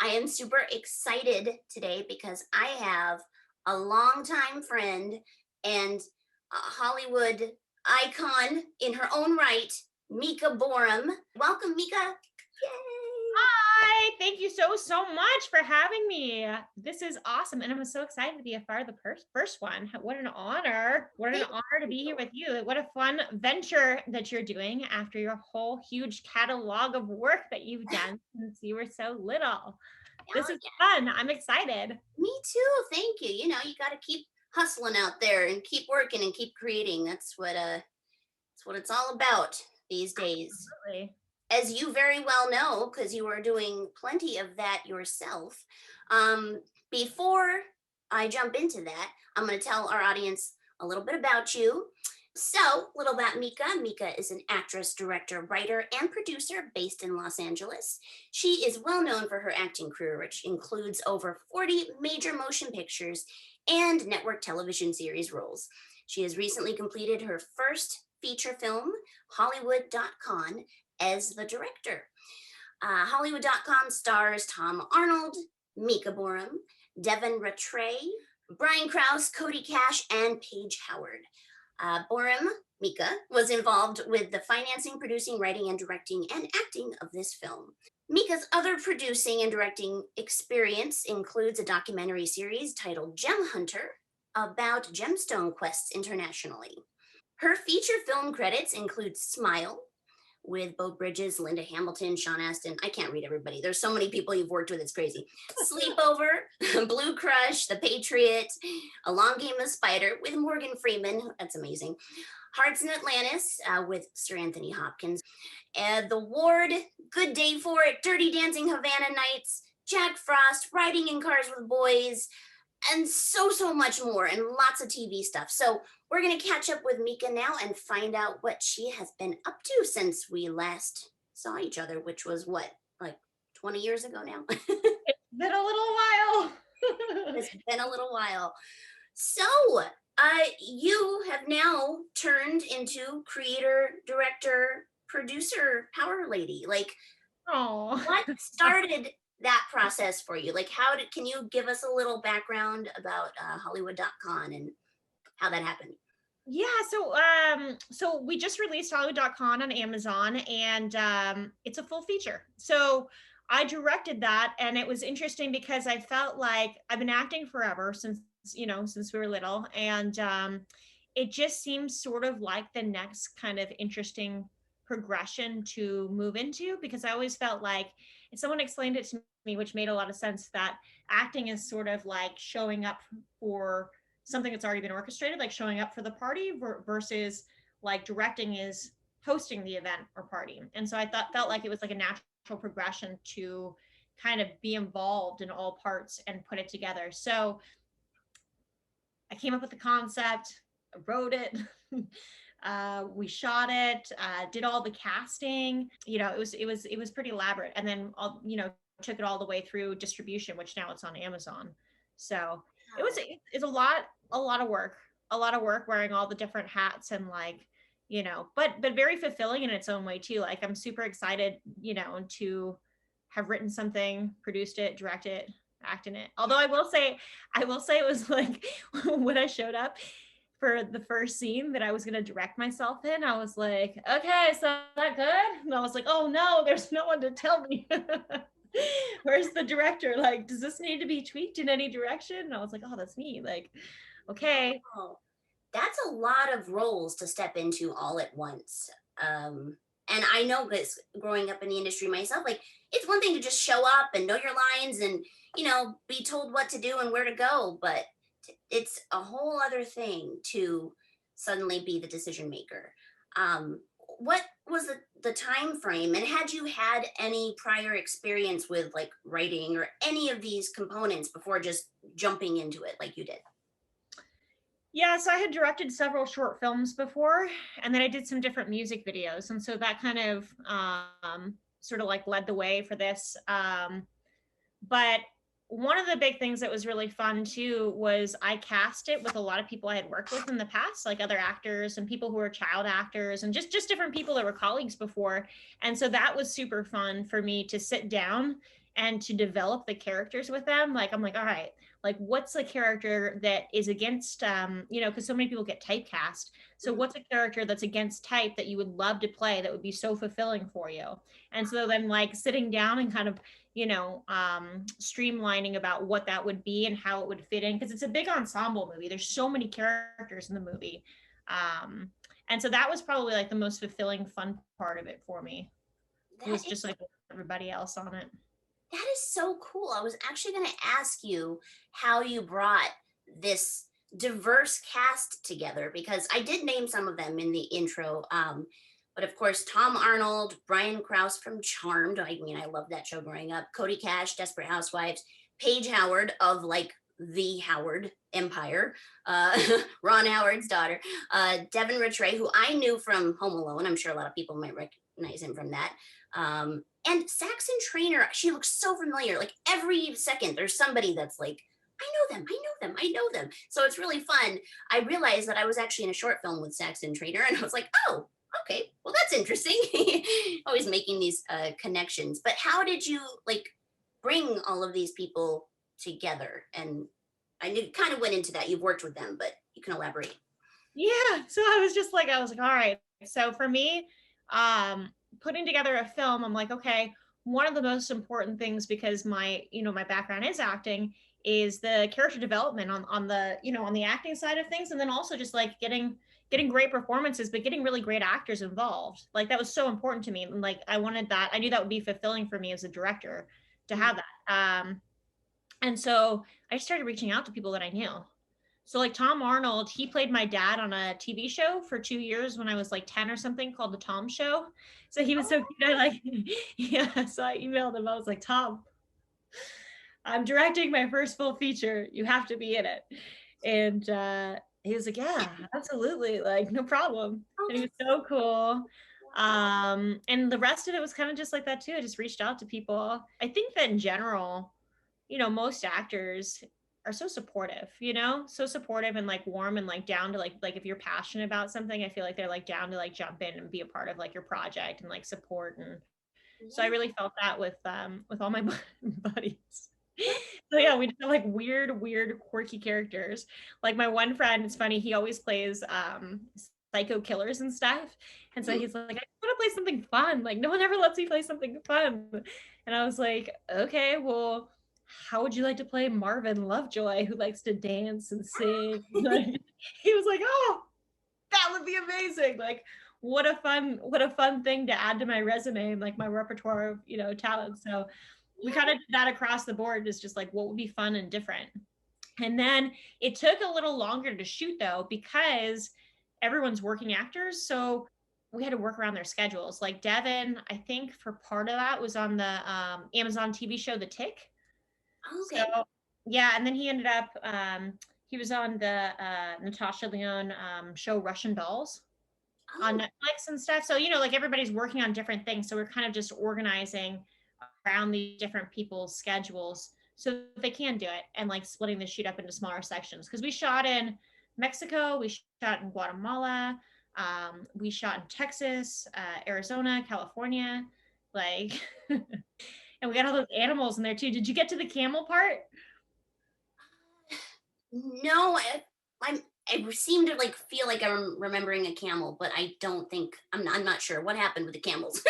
I am super excited today because I have a longtime friend and a Hollywood icon in her own right, Mika Boorem. Welcome, Mika. Yay! Hi, thank you so much for having me. This is awesome, and I'm so excited to be a part of the first one. What an honor! What an Thank honor to be here you. with you. What a fun venture that you're doing after your whole huge catalog of work that you've done since you were so little. This Oh, is yeah, fun. I'm excited. me too. Thank you. You got to keep hustling out there and keep working and keep creating. That's what it's all about these days. Absolutely. As you very well know, because you are doing plenty of that yourself. Um, Before I jump into that, I'm going to tell our audience a little bit about you. So, a little about Mika. Mika is an actress, director, writer, and producer based in Los Angeles. She is well known for her acting career, which includes over 40 major motion pictures and network television series roles. She has recently completed her first feature film, Hollywood.con, as the director. Hollywood.com stars Tom Arnold, Mika Boorem, Devin Rattray, Brian Krause, Cody Kasch, and Paige Howard. Boorem, Mika, was involved with the financing, producing, writing, and directing and acting of this film. Mika's other producing and directing experience includes a documentary series titled Gem Hunter about gemstone quests internationally. Her feature film credits include Smile, with Bo Bridges, Linda Hamilton, Sean Astin. I can't read everybody. There's so many people you've worked with, it's crazy. Sleepover, Blue Crush, The Patriot, A Long Game of Spider with Morgan Freeman. That's amazing. Hearts in Atlantis with Sir Anthony Hopkins. The Ward, Good Day for It, Dirty Dancing Havana Nights, Jack Frost, Riding in Cars with Boys, and so much more, and lots of TV stuff. So we're going to catch up with Mika now and find out what she has been up to since we last saw each other, which was what, like 20 years ago now? It's been a little while. It's been a little while. So, you have now turned into creator, director, producer, power lady. Like, Oh. what started that process for you? Like, can you give us a little background about Hollywood.con and how that happened? Yeah, so we just released Hollywood.con on Amazon, and it's a full feature. So I directed that, and it was interesting because I felt like I've been acting forever since we were little, and it just seems sort of like the next kind of interesting progression to move into, because I always felt like, if someone explained it to me, which made a lot of sense, that acting is sort of like showing up for something that's already been orchestrated, like showing up for the party, versus like directing is hosting the event or party. And so I felt like it was like a natural progression to kind of be involved in all parts and put it together. So I came up with the concept, wrote it. We shot it, did all the casting. It was pretty elaborate, and then took it all the way through distribution, which now it's on Amazon. So Wow. it's a lot of work wearing all the different hats, and but very fulfilling in its own way too. Like, I'm super excited, to have written something, produced it, directed it, act in it. Although I will say it was like, when I showed up for the first scene that I was going to direct myself in, I was like, okay, so that good? And I was like, oh no, there's no one to tell me. Where's the director? Like, does this need to be tweaked in any direction? And I was like, oh, that's me. Like, okay. Oh, that's a lot of roles to step into all at once. And I know this growing up in the industry myself, like it's one thing to just show up and know your lines and, be told what to do and where to go, but it's a whole other thing to suddenly be the decision maker. What was the time frame, and had you had any prior experience with like writing or any of these components before just jumping into it like you did? Yeah, so I had directed several short films before, and then I did some different music videos. And so that kind of sort of like led the way for this. But one of the big things that was really fun too was I cast it with a lot of people I had worked with in the past, like other actors and people who were child actors, and just different people that were colleagues before. And so that was super fun for me to sit down and to develop the characters with them. Like, I'm like, all right, like what's a character that is against, because so many people get typecast. So what's a character that's against type that you would love to play that would be so fulfilling for you? And so then like sitting down and kind of, streamlining about what that would be and how it would fit in, because it's a big ensemble movie. There's so many characters in the movie. And so that was probably like the most fulfilling, fun part of it for me. It was just like everybody else on it. That is so cool. I was actually going to ask you how you brought this diverse cast together, because I did name some of them in the intro. But of course, Tom Arnold, Brian Krause from Charmed. I mean, I love that show growing up. Cody Kasch, Desperate Housewives. Paige Howard of like the Howard Empire. Ron Howard's daughter. Devin Rattray, who I knew from Home Alone. I'm sure a lot of people might recognize him from that. And Saxon Trainer, she looks so familiar. Like every second, there's somebody that's like, I know them, I know them, I know them. So it's really fun. I realized that I was actually in a short film with Saxon Trainer, and I was like, oh, okay, well, that's interesting. Always making these connections. But how did you like bring all of these people together? And I kind of went into that. You've worked with them, but you can elaborate. Yeah. So I was like, all right. So for me, putting together a film, I'm like, okay, one of the most important things, because my background is acting, is the character development on the acting side of things. And then also just like getting great performances, but getting really great actors involved. Like that was so important to me. And like, I wanted that. I knew that would be fulfilling for me as a director to have that. And so I started reaching out to people that I knew. So like Tom Arnold, he played my dad on a TV show for 2 years when I was like 10 or something, called The Tom Show. So he was so cute. I like, yeah. So I emailed him. I was like, Tom, I'm directing my first full feature. You have to be in it. And he was like, yeah, absolutely. Like, no problem. And he was so cool. And the rest of it was kind of just like that too. I just reached out to people. I think that in general, most actors are so supportive, so supportive and like warm and like down to like if you're passionate about something, I feel like they're like down to like jump in and be a part of like your project and like support. And so I really felt that with all my buddies. So yeah, we just have like weird, quirky characters. Like my one friend, it's funny, he always plays psycho killers and stuff. And so he's like, I want to play something fun. Like no one ever lets me play something fun. And I was like, okay, well, how would you like to play Marvin Lovejoy, who likes to dance and sing? He was like, oh, that would be amazing. Like, what a fun thing to add to my resume and like my repertoire of, talent. So we kind of did that across the board. Is just like, what would be fun and different? And then it took a little longer to shoot though, because everyone's working actors. So we had to work around their schedules. Like Devin, I think for part of that was on the Amazon TV show, The Tick. Okay. So yeah, and then he ended up he was on the Natasha Lyonne show Russian Dolls on Netflix and stuff. So like everybody's working on different things. So we're kind of just organizing around these different people's schedules so they can do it, and like splitting the shoot up into smaller sections. Because we shot in Mexico, we shot in Guatemala, we shot in Texas, Arizona, California, like. And we got all those animals in there too. Did you get to the camel part? No, I seem to like feel like I'm remembering a camel, but I don't think I'm not sure what happened with the camels.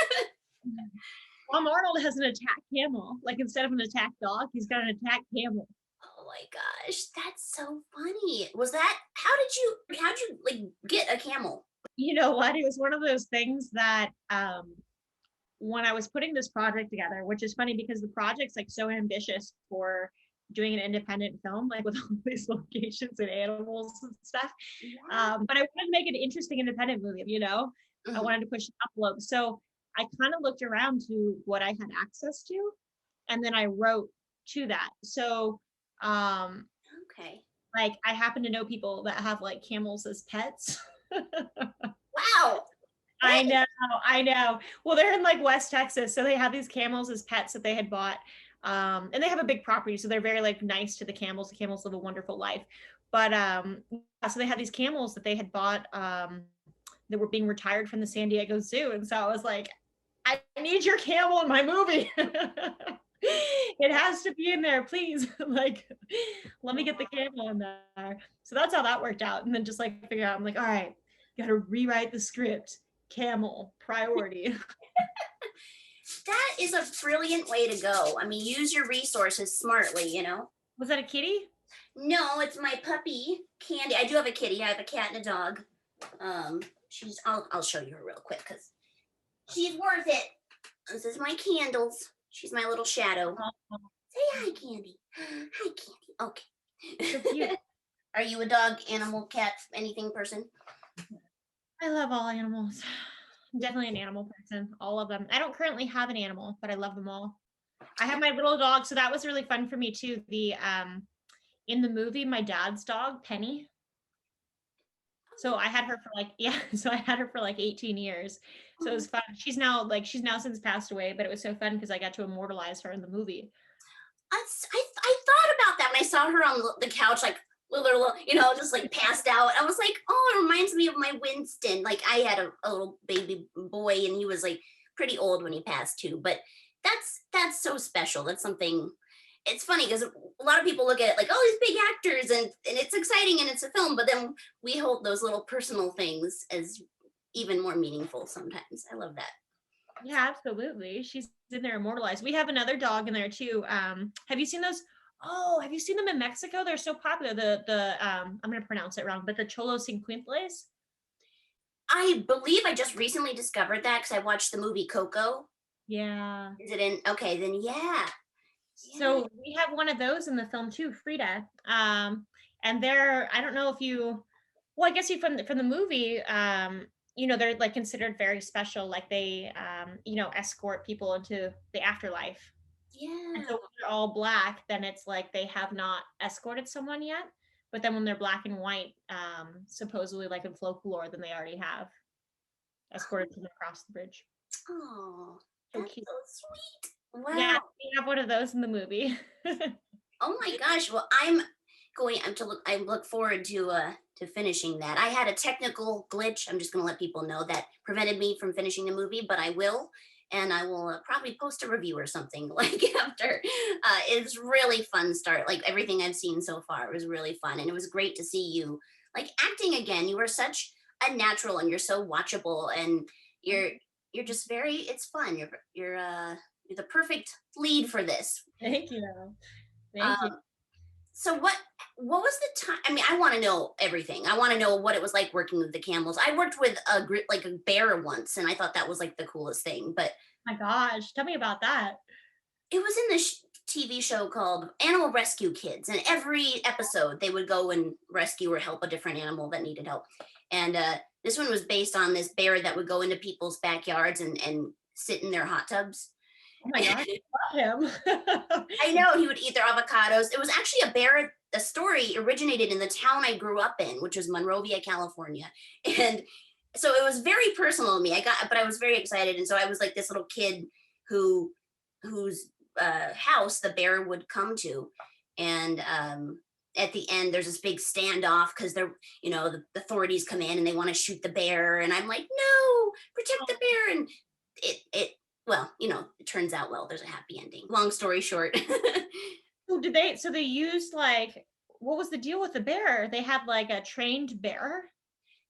Tom Arnold has an attack camel. Like instead of an attack dog, he's got an attack camel. Oh my gosh, that's so funny. Was that how'd you like get a camel? You know what? It was one of those things that when I was putting this project together, which is funny because the project's like so ambitious for doing an independent film, like with all these locations and animals and stuff. Yeah. But I wanted to make an interesting independent movie, Mm-hmm. I wanted to push the envelope. So I kind of looked around to what I had access to, and then I wrote to that. So okay. Like I happen to know people that have like camels as pets. Wow. I know. Well, they're in like West Texas, so they have these camels as pets that they had bought, and they have a big property, so they're very like nice to the camels. The camels live a wonderful life, but so they had these camels that they had bought that were being retired from the San Diego Zoo, and so I was like, I need your camel in my movie. It has to be in there, please. Like, let me get the camel in there. So that's how that worked out. And then just like figure out, I'm like, all right, gotta rewrite the script. Camel priority. That is a brilliant way to go. I mean, use your resources smartly, you know? Was that a kitty? No, it's my puppy, Candy. I do have a kitty. I have a cat and a dog. I'll show you her real quick because she's worth it. This is my Candles. She's my little shadow. Oh, Say hi, Candy. Hi, Candy. Okay. so cute. Are you a dog, animal, cat, anything person? I love all animals. I'm definitely an animal person, all of them. I don't currently have an animal, but I love them all. I have my little dog, so that was really fun for me too. The in the movie, my dad's dog, Penny. So I had her for like, yeah, so I had her for like 18 years. So it was fun. She's now since passed away, but it was so fun because I got to immortalize her in the movie. I thought about that when I saw her on the couch, like, little, just like passed out. I was like, oh, it reminds me of my Winston. Like, I had a little baby boy, and he was like pretty old when he passed too. But that's so special. That's something. It's funny because a lot of people look at it like, oh, these big actors, and it's exciting and it's a film, but then we hold those little personal things as even more meaningful sometimes. I love that. Yeah, absolutely. She's in there immortalized. We have another dog in there too. Have you seen those? Oh, have you seen them in Mexico? They're so popular. The I'm gonna pronounce it wrong, but the Cholo Cincuentles. I believe I just recently discovered that because I watched the movie Coco. Yeah. Is it in? Okay, then yeah. So we have one of those in the film too, Frida. And they're, I don't know if you, well, I guess you from the movie, they're like considered very special. Like they, escort people into the afterlife. And Yeah. so when they're all black, then it's like they have not escorted someone yet. But then when they're black and white, supposedly like in folklore, then they already have escorted them across the bridge. Oh, So that's cute. so sweet. Yeah, Wow. we have one of those in the movie. Oh my gosh. Well, I look forward to finishing that. I had a technical glitch. I'm just going to let people know that prevented me from finishing the movie, but I will. And I will probably post a review or something like after. It's really fun start. Like everything I've seen so far was really fun. And it was great to see you like acting again. You were such a natural and you're so watchable and you're just it's fun. You're the perfect lead for this. Thank you. Thank you. Um, so what was the time? I mean, I want to know everything. I want to know what it was like working with the camels. I worked with like a bear once, and I thought that was like the coolest thing. But My gosh, tell me about that. it was in this TV show called Animal Rescue Kids, and every episode they would go and rescue or help a different animal that needed help. And this one was based on this bear that would go into people's backyards and sit in their hot tubs. Oh my gosh, I love him. I know he would eat their avocados. It was actually a bear. The story originated in the town I grew up in, which was Monrovia, California, and so it was very personal to me. But I was very excited, and so I was like this little kid whose house the bear would come to, and at the end there's this big standoff because the authorities come in and they want to shoot the bear, and I'm like, no, protect the bear, and it well, it turns out well. There's a happy ending. Long story short. So they used like, what was the deal with the bear? They had like a trained bear?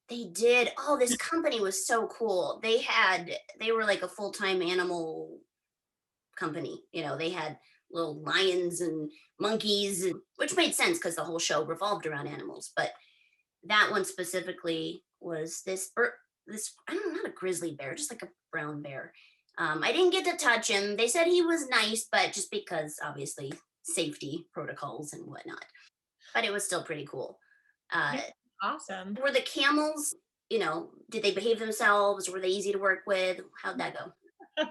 They did. Oh, this company was so cool. They were like a full-time animal company. They had little lions and monkeys, which made sense because the whole show revolved around animals. But that one specifically was this, I don't know, not a grizzly bear, just like a brown bear. I didn't get to touch him. They said he was nice, but just because obviously safety protocols and whatnot. But it was still pretty cool. Yeah, awesome. Were the camels, did they behave themselves? Were they easy to work with? How'd that go?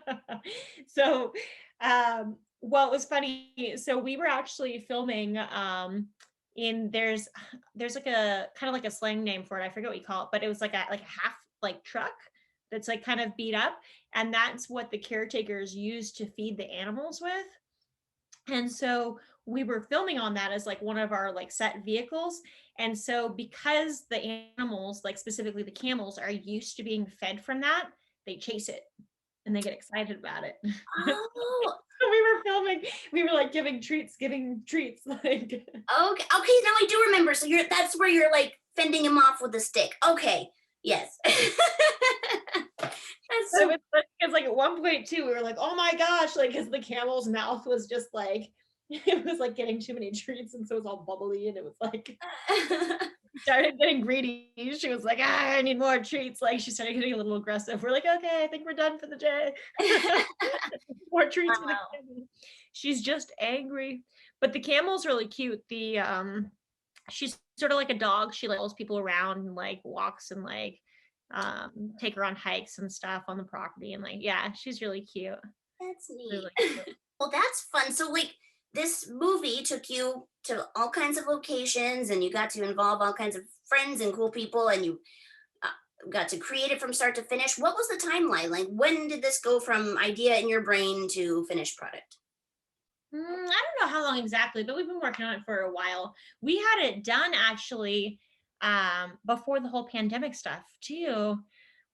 So, well, it was funny. So we were actually filming in there's like a kind of like a slang name for it. I forget what you call it, but it was like a half like truck that's like kind of beat up, and that's what the caretakers use to feed the animals with. And so we were filming on that as like one of our like set vehicles. And so because the animals, like specifically the camels, are used to being fed from that, they chase it. and they get excited about it. Oh, We were filming, we were like giving treats, like okay. Okay, now I do remember. So that's where you're like fending him off with a stick. Okay. Yes. That's so so it's like at one point too, we were like, oh my gosh, like because the camel's mouth was just like it was like getting too many treats, and so it was all bubbly, and it was like started getting greedy. She was like, I need more treats. Like she started getting a little aggressive. We're like, okay, I think we're done for the day. More treats for the wow. camel. She's just angry. But the camel's really cute. The she's sort of like a dog. She like follows people around and like walks and like take her on hikes and stuff on the property. And like, yeah, she's really cute. That's neat. Really cute. Well, that's fun. So, like, this movie took you to all kinds of locations, and you got to involve all kinds of friends and cool people, and you got to create it from start to finish. What was the timeline? Like, when did this go from idea in your brain to finished product? I don't know how long exactly, but we've been working on it for a while. We had it done actually before the whole pandemic stuff too,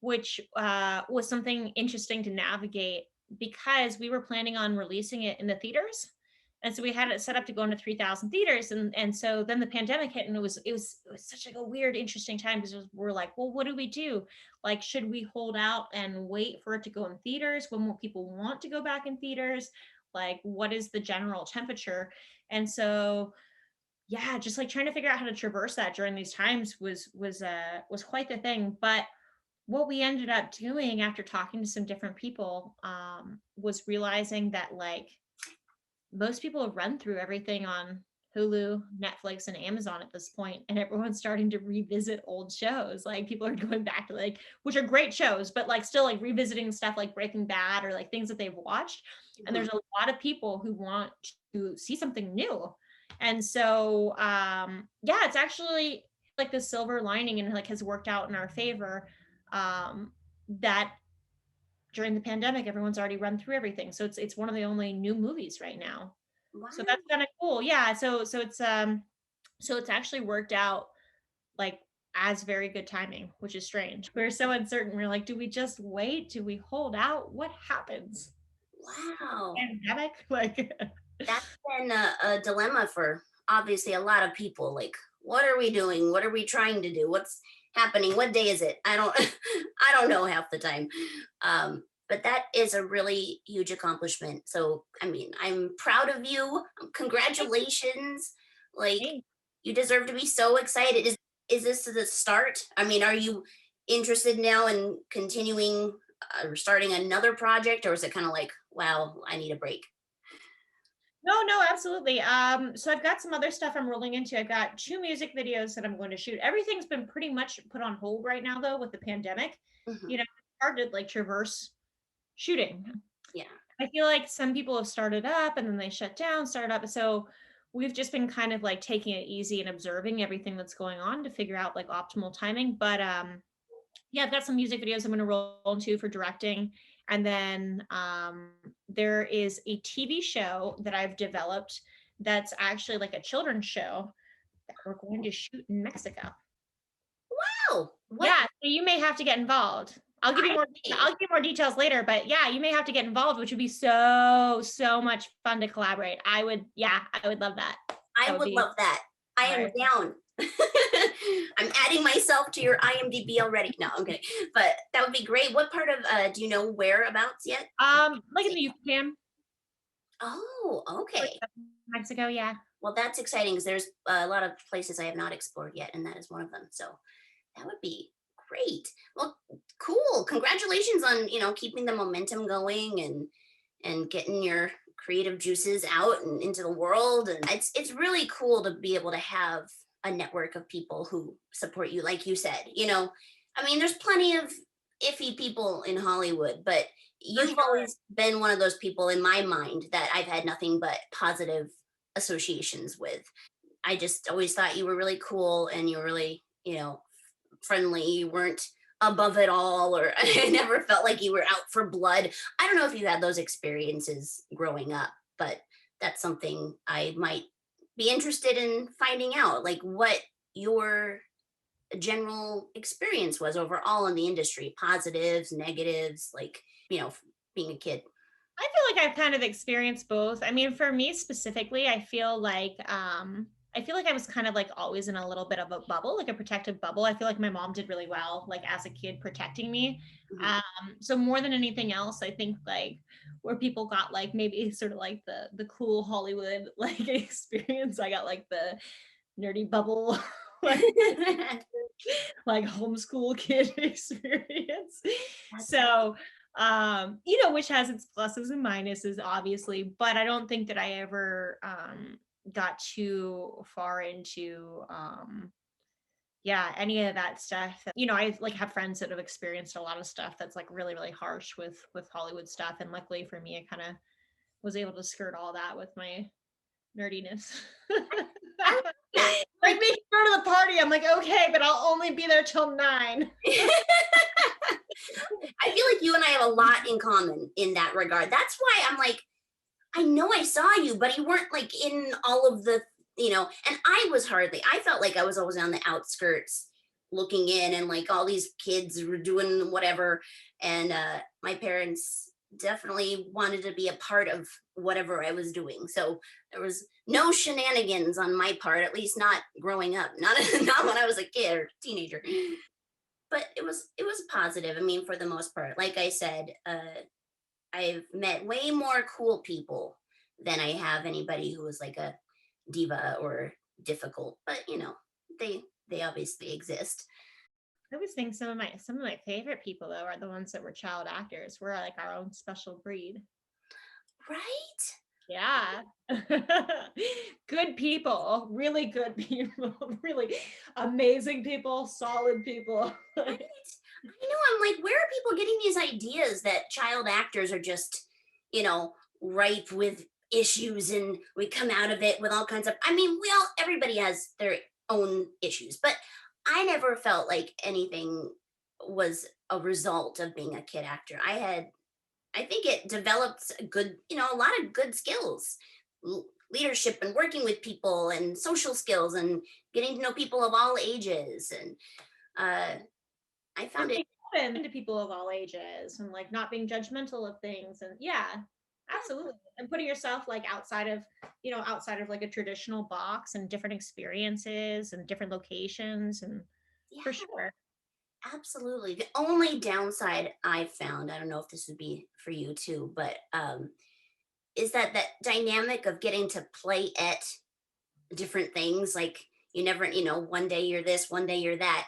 which was something interesting to navigate because we were planning on releasing it in the theaters. And so we had it set up to go into 3,000 theaters, and so then the pandemic hit, and it was such like a weird, interesting time because we're like, well, what do we do? Like, should we hold out and wait for it to go in theaters? When will people want to go back in theaters? Like, what is the general temperature? And so yeah, just like trying to figure out how to traverse that during these times was quite the thing. But what we ended up doing after talking to some different people was realizing that like most people have run through everything on Hulu, Netflix, and Amazon at this point, and everyone's starting to revisit old shows. Like people are going back to like, which are great shows, but like still like revisiting stuff like Breaking Bad or like things that they've watched. And Mhm. there's a lot of people who want to see something new. And so yeah, it's actually like the silver lining and like has worked out in our favor. That during the pandemic, everyone's already run through everything. So it's one of the only new movies right now. So Wow. that's kind of cool. Yeah. So it's actually worked out like as very good timing, which is strange. We're so uncertain. We're like, do we just wait? Do we hold out? What happens? Wow. Pandemic? Like That's been a dilemma for obviously a lot of people. Like, what are we doing? What are we trying to do? What's happening? What day is it? I don't I don't know half the time. But that is a really huge accomplishment. So I mean, I'm proud of you. Congratulations. Like, hey, you deserve to be so excited. Is this the start? I mean, are you interested now in continuing or starting another project, or is it kind of like, wow, I need a break? no, absolutely. So I've got some other stuff I'm rolling into. I've got 2 music videos that I'm going to shoot. Everything's been pretty much put on hold right now, though, with the pandemic. Mhm. You know, it's hard to like traverse shooting. Yeah. I feel like some people have started up and then they shut down, started up. So we've just been kind of like taking it easy and observing everything that's going on to figure out like optimal timing. But yeah, I've got some music videos I'm going to roll into for directing. And then there is a TV show that I've developed that's actually like a children's show that we're going to shoot in Mexico. Wow. What Yeah, so you may have to get involved. I I'll give you more details later, but yeah, you may have to get involved, which would be so much fun to collaborate. I would love that. I That would would be love that. I all am right. down. I'm adding myself to your IMDb already. No, I'm kidding. But that would be great. What part of do you know whereabouts yet? Like in the Yucatan, Oh, like okay. Mexico, yeah. Well, that's exciting because there's a lot of places I have not explored yet, and that is one of them. So that would be great. Well, cool. Congratulations on, keeping the momentum going and getting your creative juices out and into the world. And it's really cool to be able to have a network of people who support you, like you said. I mean, there's plenty of iffy people in Hollywood, but For you've sure. always been one of those people in my mind that I've had nothing but positive associations with. I just always thought you were really cool and you were really, friendly. You weren't above it all, or I never felt like you were out for blood. I don't know if you had those experiences growing up, but that's something I might be interested in finding out, like what your general experience was overall in the industry, positives, negatives, like, being a kid? I feel like I've kind of experienced both. I mean, for me specifically, I feel like I was kind of like always in a little bit of a bubble, like a protective bubble. I feel like my mom did really well, like as a kid, protecting me. Mhm. So more than anything else, I think like where people got like maybe sort of like the cool Hollywood like experience, I got like the nerdy bubble, like like homeschool kid experience. That's So which has its pluses and minuses, obviously, but I don't think that I ever got too far into any of that stuff. I like have friends that have experienced a lot of stuff that's like really, really harsh with Hollywood stuff. And luckily for me, I kind of was able to skirt all that with my nerdiness. I like that. Like me go to the party, I'm like, okay, but I'll only be there till 9. I feel like you and I have a lot in common in that regard. That's why I'm like, I know I saw you, but you weren't like in all of the, and I felt like I was always on the outskirts looking in, and like all these kids were doing whatever. And my parents definitely wanted to be a part of whatever I was doing. So there was no shenanigans on my part, at least not growing up, not, not when I was a kid or teenager. But it was positive. I mean, for the most part, like I said, I've met way more cool people than I have anybody who was like a diva or difficult. But they obviously exist. I always think some of my favorite people though are the ones that were child actors. We're like our own special breed. Right? Yeah. Good people, really good people, really amazing people, solid people. Right. I know. I'm like, where are people getting these ideas that child actors are just, ripe with issues, and we come out of it with all kinds of, I mean, everybody has their own issues, but I never felt like anything was a result of being a kid actor. I think it developed a lot of good skills, leadership and working with people and social skills and getting to know people of all ages. And I And found it. being open to people of all ages and like not being judgmental of things. And yeah, absolutely. And putting yourself like outside of like a traditional box and different experiences and different locations, and for Yeah, sure. absolutely. The only downside I found, I don't know if this would be for you too, but is that dynamic of getting to play at different things. Like you never, one day you're this, one day you're that.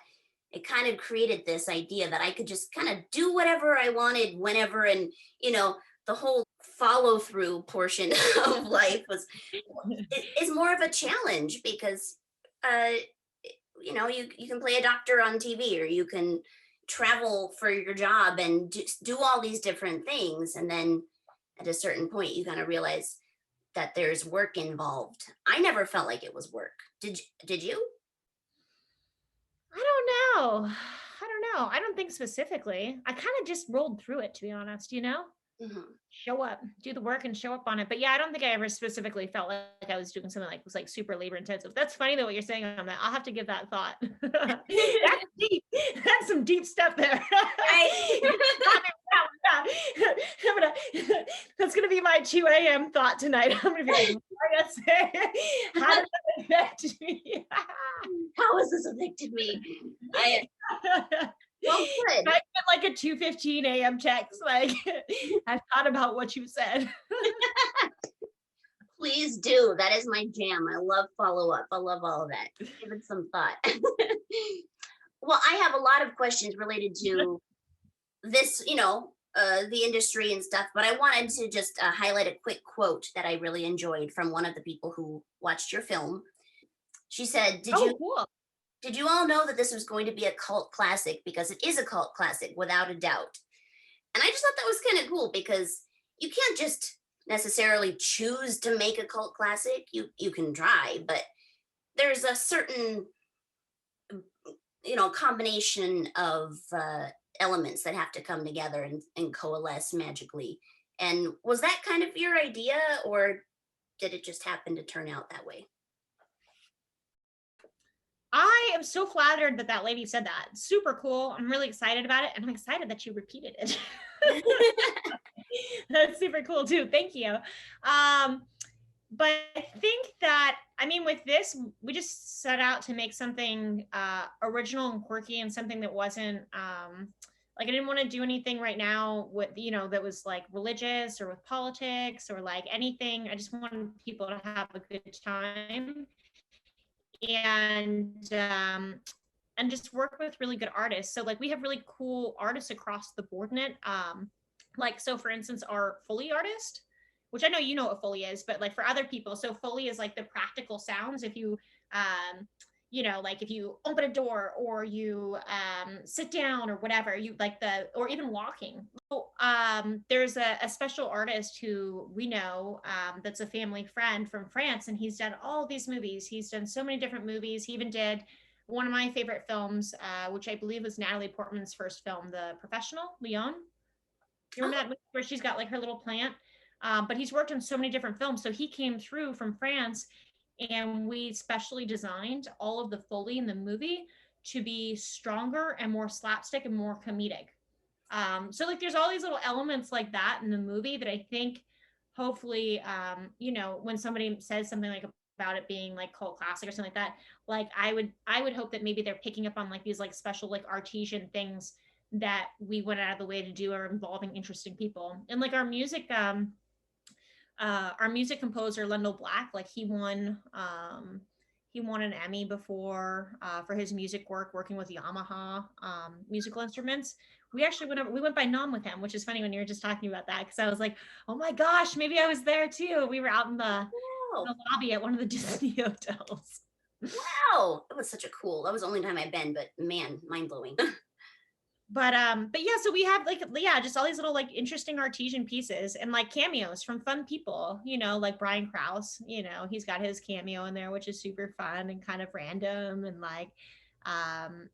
It kind of created this idea that I could just kind of do whatever I wanted whenever. And, the whole follow through portion of life is more of a challenge because, you can play a doctor on TV, or you can travel for your job and do all these different things. And then at a certain point, you kind of realize that there's work involved. I never felt like it was work. Did you? I don't know. I don't think specifically. I kind of just rolled through it, to be honest. Mhm. Show up, do the work and show up on it. But yeah, I don't think I ever specifically felt like I was doing something like was like super labor intensive. That's funny though what you're saying on that. I'll have to give that thought. That's deep. That's some deep stuff there. Right. I'm gonna, that's gonna be my 2 a.m. thought tonight. I'm gonna be like, what did I say? How does that affect me? How has this affected me? I Well, good. I get like a 2:15 a.m. text. Like, I thought about what you said. Please do. That is my jam. I love follow up. I love all of that. Give it some thought. Well, I have a lot of questions related to this, the industry and stuff, but I wanted to just highlight a quick quote that I really enjoyed from one of the people who watched your film. She said, Oh, cool. Did you all know that this was going to be a cult classic? Because it is a cult classic, without a doubt. And I just thought that was kind of cool because you can't just necessarily choose to make a cult classic. You can try, but there's a certain combination of elements that have to come together and coalesce magically. And was that kind of your idea, or did it just happen to turn out that way? I am so flattered that that lady said that. Super cool. I'm really excited about it. And I'm excited that you repeated it. That's super cool too. Thank you. But I think that, I mean, with this, we just set out to make something original and quirky, and something that wasn't like, I didn't want to do anything right now with, that was like religious or with politics or like anything. I just wanted people to have a good time, and just work with really good artists. So like we have really cool artists across the board in it. Like, so for instance, our Foley artist, which I know you know what Foley is, but like for other people, so Foley is like the practical sounds. If you, like if you open a door or you sit down or whatever, you like or even walking. So, there's a special artist who we know, that's a family friend from France, and he's done all these movies. He's done so many different movies. He even did one of my favorite films, which I believe was Natalie Portman's first film, The Professional, Leon. You remember that movie where she's got like her little plant? But he's worked on so many different films. So he came through from France, and we specially designed all of the Foley in the movie to be stronger and more slapstick and more comedic. So like there's all these little elements like that in the movie that I think hopefully, when somebody says something like about it being like cult classic or something like that, like I would hope that maybe they're picking up on like these like special like artesian things that we went out of the way to do, are involving interesting people. And like our music composer Lendl Black, like he won an Emmy before, for his music work working with Yamaha musical instruments. We went by nom with him, which is funny when you were just talking about that, because I was like, oh my gosh, maybe I was there too. We were out in Wow. the lobby at one of the Disney hotels. Wow. That was such a cool. That was the only time I've been, but man, mind blowing. But yeah, so we have like, yeah, just all these little like interesting artesian pieces and like cameos from fun people, like Brian Krause, he's got his cameo in there, which is super fun and kind of random. And like,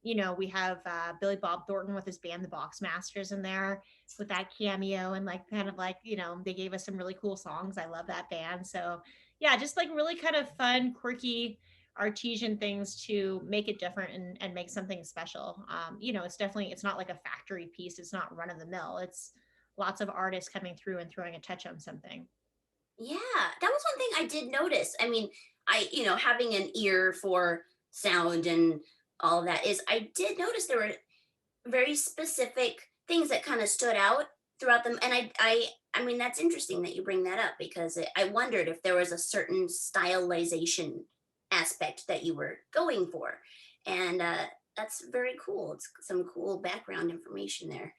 we have Billy Bob Thornton with his band, the Boxmasters, in there with that cameo. And like, kind of like, they gave us some really cool songs. I love that band. So yeah, just like really kind of fun, quirky, artesian things to make it different, and make something special. It's not like a factory piece. It's not run of the mill. It's lots of artists coming through and throwing a touch on something. Yeah, that was one thing I did notice. I mean, having an ear for sound and all of that, is I did notice there were very specific things that kind of stood out throughout them. And I mean, that's interesting that you bring that up, because I wondered if there was a certain stylization aspect that you were going for. And that's very cool. It's some cool background information there.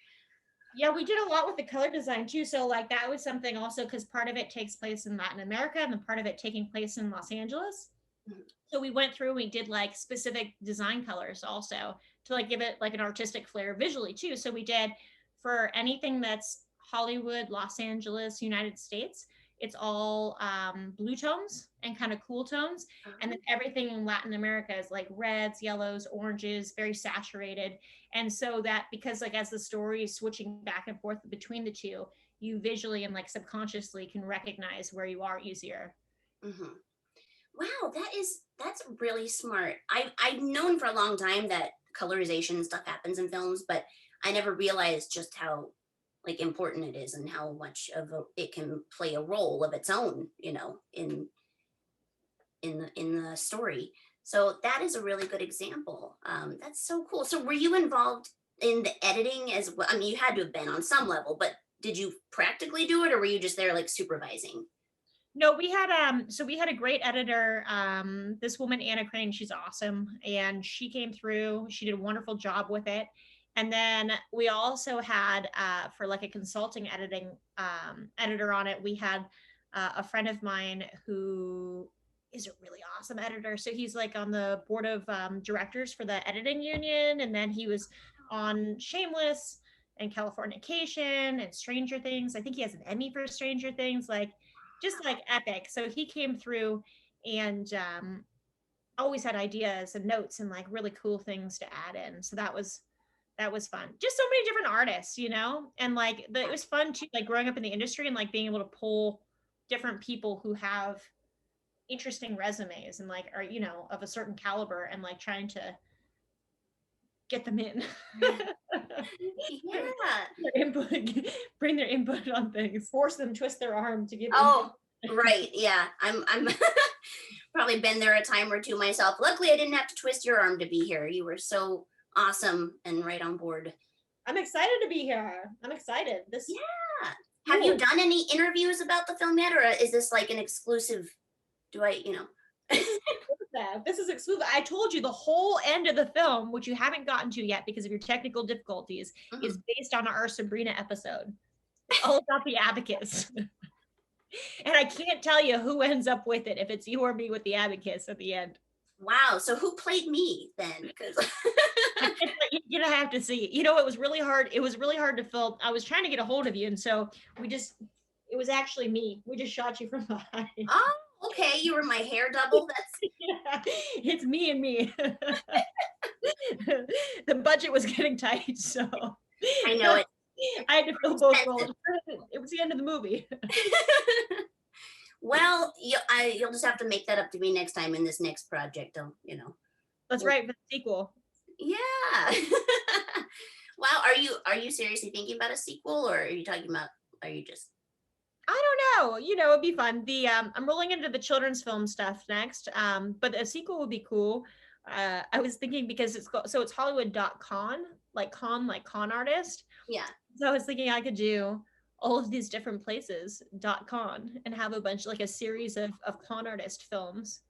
Yeah, we did a lot with the color design too. So like that was something also, because part of it takes place in Latin America and then part of it taking place in Los Angeles. Mhm. So we went through, we did like specific design colors also to like give it like an artistic flair visually too. So we did, for anything that's Hollywood, Los Angeles, United States, it's all blue tones and kind of cool tones. And then everything in Latin America is like reds, yellows, oranges, very saturated. And so that, because like as the story is switching back and forth between the two, you visually and like subconsciously can recognize where you are easier. Mhm. Wow, that's really smart. I've known for a long time that colorization stuff happens in films, but I never realized just how like important it is, and how much it can play a role of its own, in the story. So that is a really good example. That's so cool. So were you involved in the editing as well? I mean, you had to have been on some level, but did you practically do it, or were you just there like supervising? No, we had a great editor, this woman Anna Crane, she's awesome, and she came through, she did a wonderful job with it. And then we also had, for like a consulting editing editor on it, we had a friend of mine who is a really awesome editor. So he's like on the board of directors for the editing union, and then he was on Shameless and Californication and Stranger Things. I think he has an Emmy for Stranger Things. Like, just like epic. So he came through and always had ideas and notes and like really cool things to add in. So that was fun. Just so many different artists, and like it was fun too, like growing up in the industry and like being able to pull different people who have interesting resumes and like are of a certain caliber, and like trying to get them in. Yeah. Their input, bring their input on things, force them, twist their arm to give Oh, input. right. Yeah. I'm probably been there a time or two myself. Luckily, I didn't have to twist your arm to be here. You were so awesome and right on board. I'm excited to be here. I'm excited. This Yeah. cool. Have you done any interviews about the film yet, or is this like an exclusive? Do I, This is exclusive. I told you the whole end of the film, which you haven't gotten to yet because of your technical difficulties, Mhm. is based on our Sabrina episode. It's all about the abacus. And I can't tell you who ends up with it, if it's you or me with the abacus at the end. Wow. So who played me then? Because You're gonna have to see. It was really hard. It was really hard to film. I was trying to get a hold of you, and so it was actually me. We just shot you from behind. oh, okay. You were my hair double. That's Yeah, it's me and me. The budget was getting tight, so I know it. I had to fill both roles. It was the end of the movie. Well, you'll just have to make that up to me next time in this next project. That's right, for the sequel. Yeah. Wow. Are you seriously thinking about a sequel, or are you talking about? Are you just? I don't know. It'd be fun. I'm rolling into the children's film stuff next. But a sequel would be cool. I was thinking because it's Hollywood.con, like con artist. Yeah. So I was thinking I could do all of these different places .con and have a bunch, like a series of con artist films.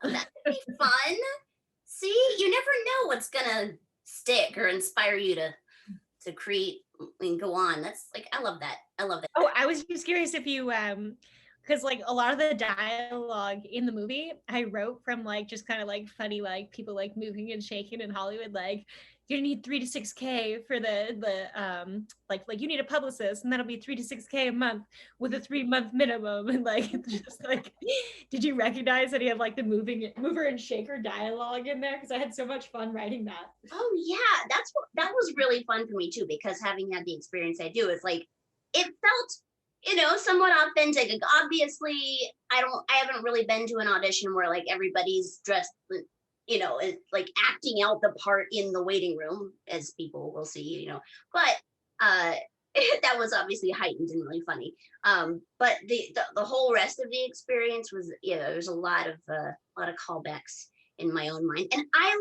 That would be fun. See, you never know what's gonna stick or inspire you to create and go on. That's like I love that. I love that. Oh, I was just curious if you because like a lot of the dialogue in the movie I wrote from like just kind of like funny like people like moving and shaking in Hollywood, like you're gonna need 3 to 6K for the like you need a publicist and that'll be 3 to 6K a month with a 3-month minimum, and like just like did you recognize any of like the mover and shaker dialogue in there? Because I had so much fun writing that. Oh yeah, that was really fun for me too, because having had the experience I do, it's like it felt somewhat authentic. Like, obviously, I haven't really been to an audition where like everybody's dressed, is like acting out the part in the waiting room, as people will see, but that was obviously heightened and really funny. But the whole rest of the experience was, there's a lot of callbacks in my own mind, and I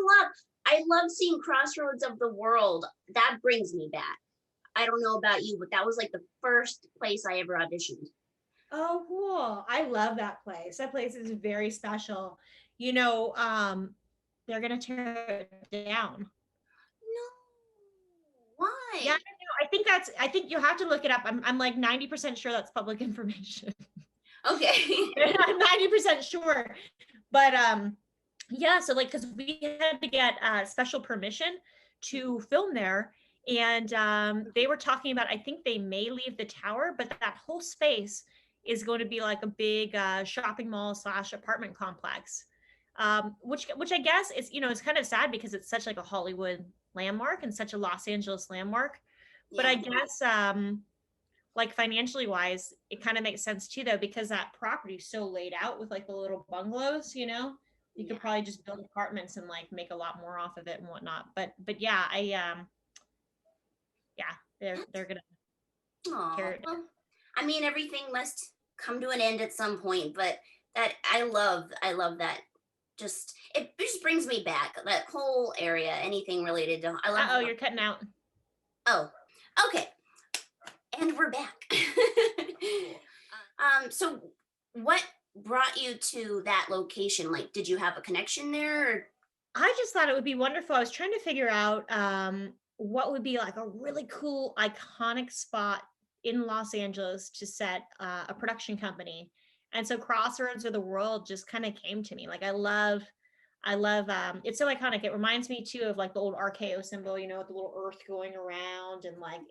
love seeing Crossroads of the World. That brings me back. I don't know about you, but that was like the first place I ever auditioned. Oh, cool. I love that place. That place is very special. They're gonna tear it down. No, why? Yeah, I think you have to look it up. I'm like 90% sure that's public information. Okay. I'm 90% sure. But yeah, so like because we had to get special permission to film there. And they were talking about, I think they may leave the tower, but that whole space is going to be like a big shopping mall / apartment complex, which I guess is, it's kind of sad because it's such like a Hollywood landmark and such a Los Angeles landmark. But Yeah. I guess like financially wise, it kind of makes sense too, though, because that property is so laid out with like the little bungalows, you could probably just build apartments and like make a lot more off of it and whatnot. But yeah, they're gonna tear it down. Well, I mean, everything must come to an end at some point, but that I love that. It just brings me back, that whole area. Anything related to I love. Oh, you're cutting out. Oh, okay, and we're back. So what brought you to that location? Like, did you have a connection there? Or? I just thought it would be wonderful. I was trying to figure out what would be like a really cool, iconic spot in Los Angeles to set a production company. And so Crossroads of the World just kind of came to me. Like I love it's so iconic. It reminds me too of like the old RKO symbol, with the little earth going around and like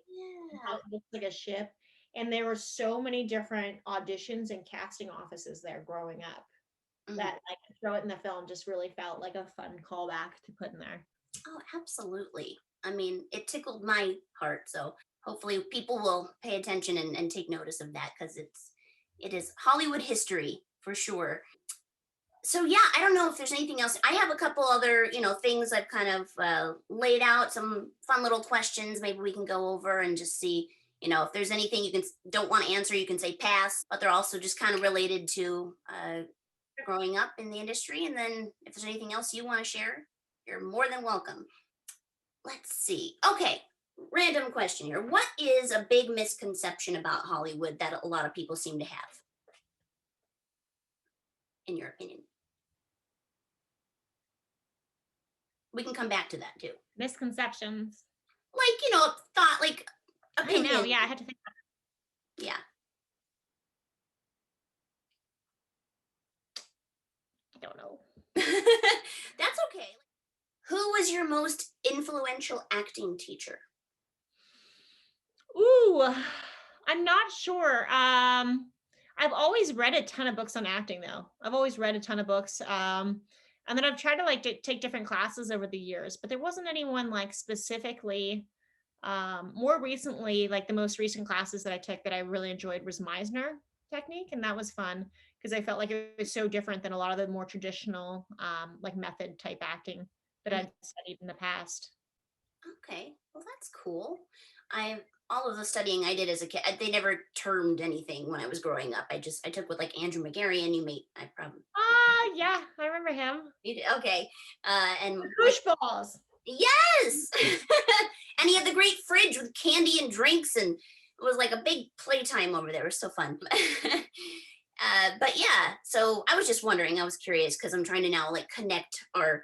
how it looks like a ship. And there were so many different auditions and casting offices there growing up that like throw it in the film just really felt like a fun callback to put in there. Oh, absolutely. I mean, it tickled my heart. So hopefully people will pay attention and take notice of that, because it is Hollywood history for sure. So yeah, I don't know if there's anything else. I have a couple other, things I've kind of laid out, some fun little questions. Maybe we can go over and just see, if there's anything you don't want to answer, you can say pass. But they're also just kind of related to growing up in the industry. And then if there's anything else you want to share, you're more than welcome. Let's see. Okay, random question here. What is a big misconception about Hollywood that a lot of people seem to have, in your opinion? We can come back to that too. Misconceptions. Like, thought, like I don't know. opinion. Yeah, I had to think. Yeah. I don't know. That's okay. Who was your most influential acting teacher? Ooh, I'm not sure. I've always read a ton of books on acting, though. I've always read a ton of books. And then I've tried to like take different classes over the years, but there wasn't anyone like specifically. More recently, like the most recent classes that I took that I really enjoyed was Meisner technique, and that was fun because I felt like it was so different than a lot of the more traditional like method type acting that Mm, I'd studied in the past. okay, well that's cool. I All of the studying I did as a kid, they never termed anything when I was growing up. I took with like Andrew McGarry, and I probably Ah, yeah, I remember him. you did, okay, and my Push balls. yes, and he had the great fridge with candy and drinks, and it was like a big playtime over there. It was so fun. But yeah, so I was just wondering. I was curious because I'm trying to now like connect our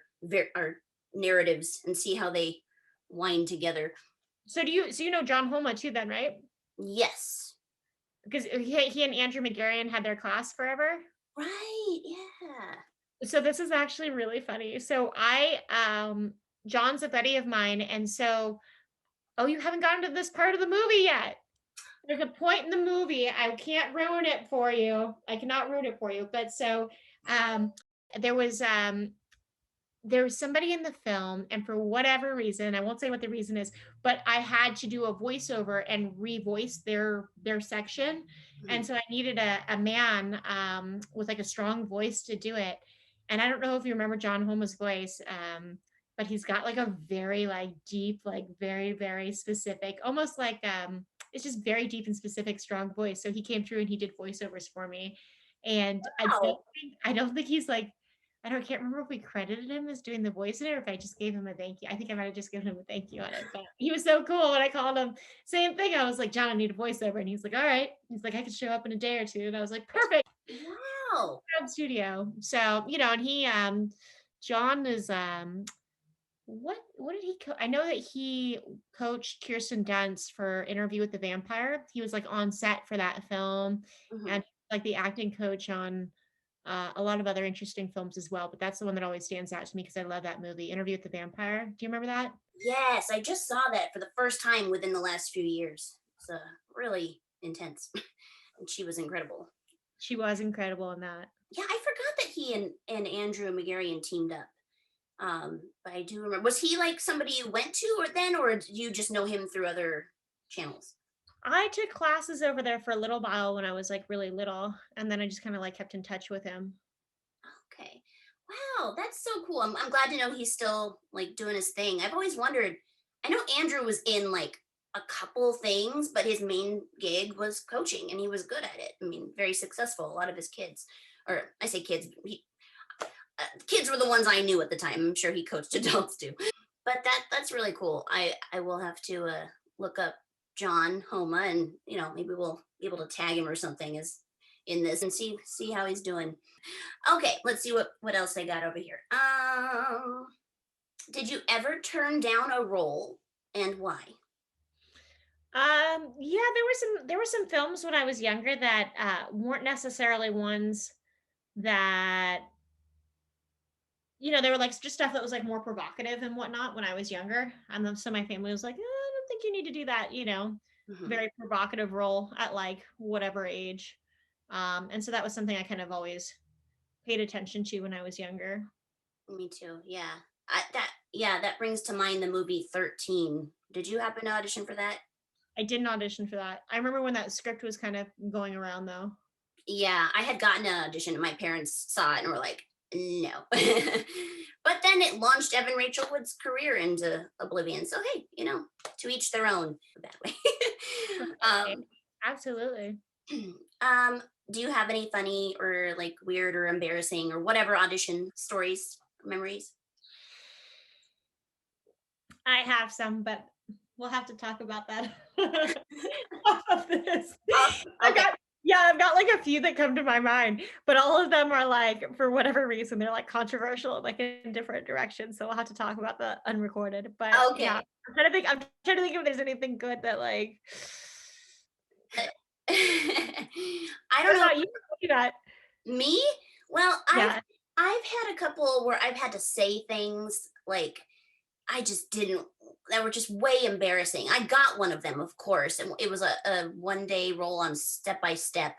narratives and see how they wind together. So you know John Homa too then, right? Yes. Because he and Andrew McGarrian had their class forever. Right. Yeah. So this is actually really funny. So I John's a buddy of mine, and so oh, you haven't gotten to this part of the movie yet. There's a point in the movie. I can't ruin it for you. I cannot ruin it for you. But so um there was there was somebody in the film, and for whatever reason, I won't say what the reason is, but I had to do a voiceover and revoice their section. And Mhm. so I needed a man with like a strong voice to do it. And I don't know if you remember John Homa's voice, but he's got like a very like deep, like very, very specific, almost like it's just very deep and specific, strong voice. So he came through and he did voiceovers for me. And Wow. I don't think he's like I can't remember if we credited him as doing the voice in it or if I just gave him a thank you. I think I might have just given him a thank you on it, but he was so cool when I called him. Same thing. I was like, John, I need a voiceover. And he's like, all right. He's like, I can show up in a day or two. And I was like, perfect. Wow. Studio. So, and John is, what did he, I know that he coached Kirsten Dunst for Interview with the Vampire. He was like on set for that film Mhm. and like the acting coach on a lot of other interesting films as well, but that's the one that always stands out to me because I love that movie, Interview with the Vampire. Do you remember that? Yes, I just saw that for the first time within the last few years. It's really intense, and she was incredible. She was incredible in that. Yeah, I forgot that he and Andrew McGarrian teamed up. But I do remember. Was he like somebody you went to, or did you just know him through other channels? I took classes over there for a little while when I was like really little, and then I just kind of like kept in touch with him. Okay. Wow, that's so cool. I'm glad to know he's still like doing his thing. I've always wondered. I know Andrew was in like a couple things, but his main gig was coaching, and he was good at it. I mean, very successful. A lot of his kids, or I say kids, kids were the ones I knew at the time. I'm sure he coached adults too. But that's really cool. I will have to look up John Homa, and maybe we'll be able to tag him or something as in this and see how he's doing. Okay, let's see what else I got over here. Did you ever turn down a role, and why? Yeah, there were some films when I was younger that weren't necessarily ones that they were like just stuff that was like more provocative and whatnot when I was younger. And then so my family was like, I don't think you need to do that, Mhm. very provocative role at like whatever age. And so that was something I kind of always paid attention to when I was younger. Me too. Yeah. That brings to mind the movie 13. Did you happen to audition for that? I didn't audition for that. I remember when that script was kind of going around though. Yeah, I had gotten an audition, and my parents saw it and were like, No. But then it launched Evan Rachel Wood's career into oblivion. So hey, to each their own. That way. Okay. Absolutely. Do you have any funny or like weird or embarrassing or whatever audition stories, memories? I have some, but we'll have to talk about that off of this. Oh, okay. I've got like a few that come to my mind, but all of them are like, for whatever reason, they're like controversial, like in different directions. So we'll have to talk about the unrecorded. But yeah, Okay. I'm trying to think if there's anything good that like. I don't What know. about you? What you got? Me? Well, I've Yeah. I've had a couple where I've had to say things like I just didn't that were just way embarrassing. I got one of them, of course, and it was a one day roll on Step by Step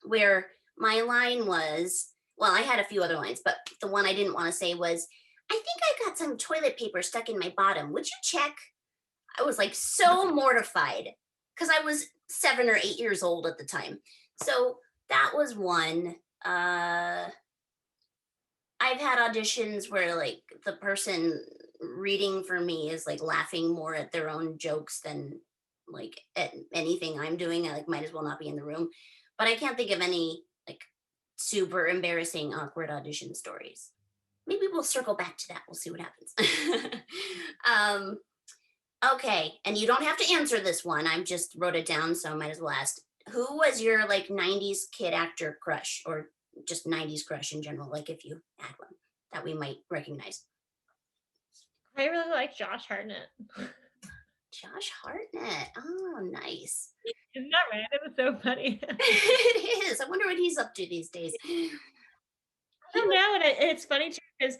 where my line was, well, I had a few other lines, but the one I didn't want to say was, I think I got some toilet paper stuck in my bottom. Would you check? I was like so mortified because I was 7 or 8 years old at the time. So that was one. I've had auditions where like the person reading for me is like laughing more at their own jokes than like at anything I'm doing. I like might as well not be in the room. But I can't think of any like super embarrassing, awkward audition stories. Maybe we'll circle back to that. We'll see what happens. um, okay, and you don't have to answer this one. I just wrote it down, so I might as well ask. Who was your like '90s kid actor crush, or just '90s crush in general? Like if you had one that we might recognize. I really like Josh Hartnett. Josh Hartnett. Oh, nice. Isn't that right? It was so funny. It is. I wonder what he's up to these days. I don't know, and it's funny too because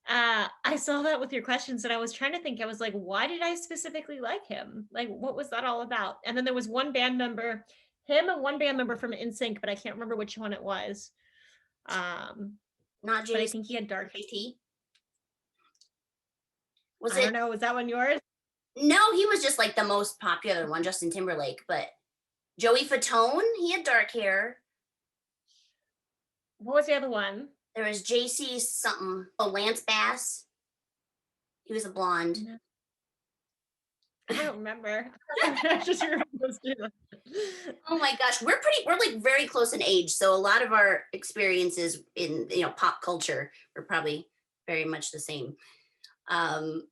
I saw that with your questions, and I was trying to think. I was like, why did I specifically like him? Like, what was that all about? And then there was one band member, him and one band member from NSYNC, but I can't remember which one it was. Um, Not but I JC. think he had dark hair. JT. Was I it? don't know. Was that one yours? No, he was just like the most popular one, Justin Timberlake. But Joey Fatone, he had dark hair. What was the other one? There was JC something. Oh, Lance Bass. He was a blonde. No, I don't remember. I just remember those two. Oh my gosh, we're like very close in age, so a lot of our experiences in pop culture are probably very much the same. Um,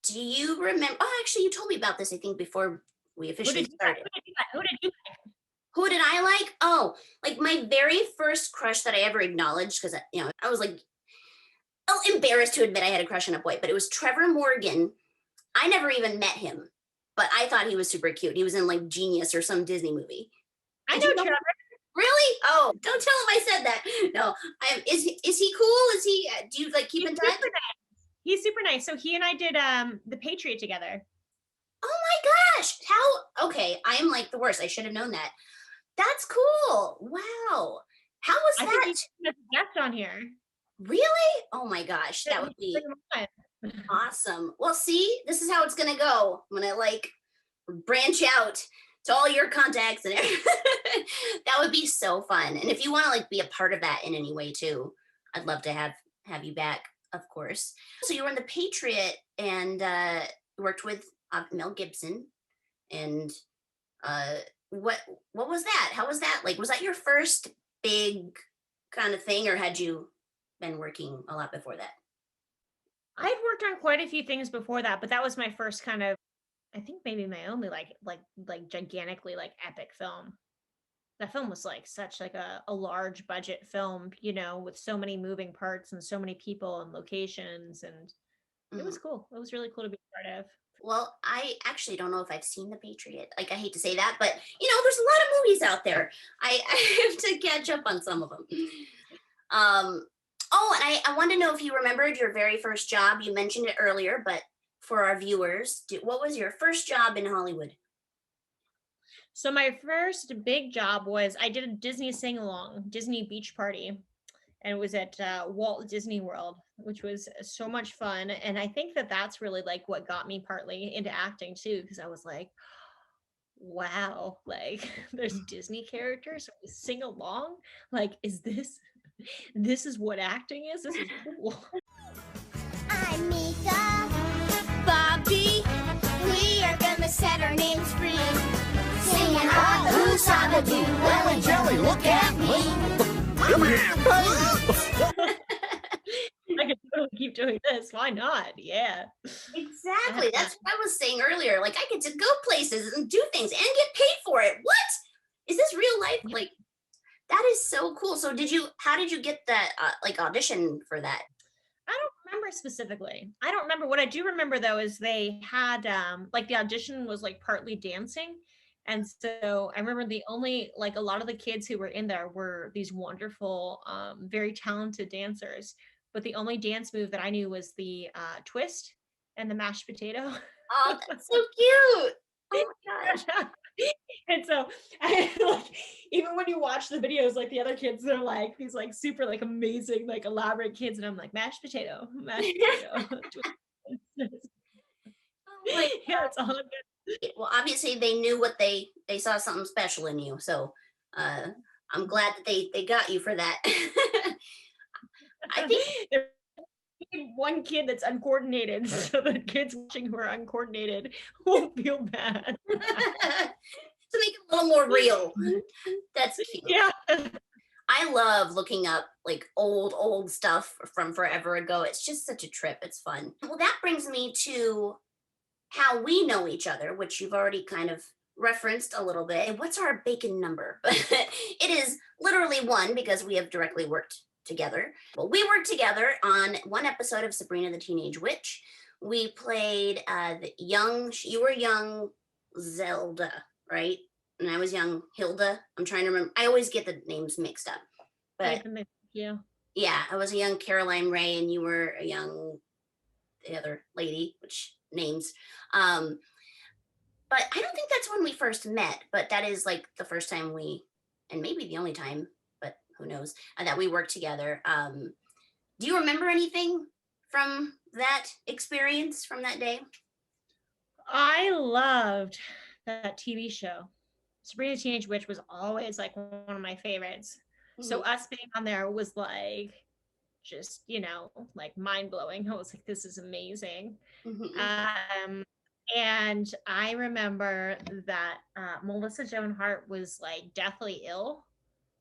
do you remember? Oh, actually, you told me about this. I think before we Who officially did you like? started. Who did you like? Who did I like? Oh, like my very first crush that I ever acknowledged, because I was like, embarrassed to admit I had a crush on a boy, but it was Trevor Morgan. I never even met him, but I thought he was super cute. He was in like Genius or some Disney movie. I Did you know know? Trevor. Really? Oh, don't tell him I said that. No, is he cool? Is he? Do you like keep He's in touch? super nice. He's super nice. So he and I did The Patriot together. Oh my gosh! How? Okay, I am like the worst. I should have known that. That's cool. Wow. How was I think that? he's a guest on here. Really? Oh my gosh, that would be awesome. Well, see, this is how it's gonna go. I'm gonna like branch out to all your contacts and everything. That would be so fun. And if you want to like be a part of that in any way too, I'd love to have you back, of course. So you were in the Patriot and worked with Mel Gibson. And uh, what was that? How was that? Like, was that your first big kind of thing, or had you been working a lot before that? I've worked on quite a few things before that, but that was my first kind of, I think maybe my only like gigantically like epic film. That film was like such like a large budget film, with so many moving parts and so many people and locations, and it Mm. was cool. It was really cool to be part of. Well, I actually don't know if I've seen The Patriot. Like, I hate to say that, but there's a lot of movies out there. I have to catch up on some of them. Oh, and I want to know if you remembered your very first job. You mentioned it earlier, but for our viewers, what was your first job in Hollywood? So my first big job was I did a Disney sing along, Disney Beach Party, and it was at Walt Disney World, which was so much fun. And I think that that's really like what got me partly into acting too, because I was like, wow, like there's Disney characters, so we sing along. Like, is this This is what acting is. This is cool. I'm Mika, Bobby. We are gonna set our names free. Singing hot, who's do? Welly jelly, look at me. Come here. I could totally keep doing this. Why not? Yeah. Exactly. That's what I was saying earlier. Like I get to go places and do things and get paid for it. What? Is this real life? Like that is so cool. So how did you get that like audition for that? I don't remember specifically. I don't remember. What I do remember though is they had like the audition was like partly dancing. And so I remember the only like a lot of the kids who were in there were these wonderful, very talented dancers. But the only dance move that I knew was the twist and the mashed potato. Oh, that's so cute. Oh my gosh. And so like even when you watch the videos, like the other kids, they're like these like super like amazing, like elaborate kids. And I'm like, mashed potato. Oh my Yeah, it's all good. Well, obviously they knew what they saw something special in you. So I'm glad that they got you for that. I think one kid that's uncoordinated, so the kids watching who are uncoordinated won't feel bad. To make it a little more real. That's cute. Yeah. I love looking up like old stuff from forever ago. It's just such a trip. It's fun. Well, that brings me to how we know each other, which you've already kind of referenced a little bit. What's our bacon number? It is literally 1 because we have directly worked together. Well, we worked together on one episode of Sabrina the Teenage Witch. We played you were young Zelda, right? And I was young Hilda. I'm trying to remember. I always get the names mixed up. But yeah, I was a young Caroline Ray and you were a young the other lady, which names. But I don't think that's when we first met, but that is like the first time and maybe the only time, but who knows, that we worked together. Do you remember anything from that experience from that day? I loved that TV show. Sabrina the Teenage Witch was always like one of my favorites. Mm-hmm. So us being on there was like just, like mind blowing. I was like, this is amazing. Mm-hmm. And I remember that Melissa Joan Hart was like deathly ill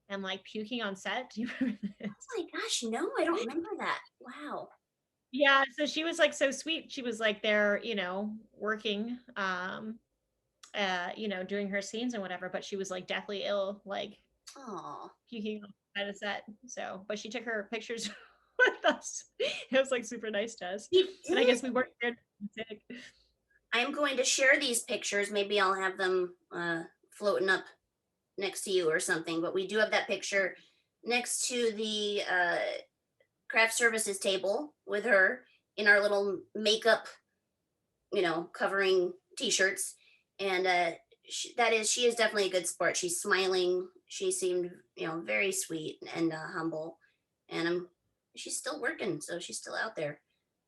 and like puking on set. Do you remember this? Oh my gosh, no, I don't remember that. Wow. Yeah, so she was like so sweet. She was like there, working, doing her scenes and whatever, but she was like deathly ill, like puking on the set. So, but she took her pictures with us. It was like super nice to us. And I guess we worked there. I'm going to share these pictures. Maybe I'll have them floating up next to you or something. But we do have that picture next to the craft services table with her in our little makeup, covering t-shirts. And she is definitely a good sport. She's smiling. She seemed, very sweet and humble. And she's still working, so she's still out there.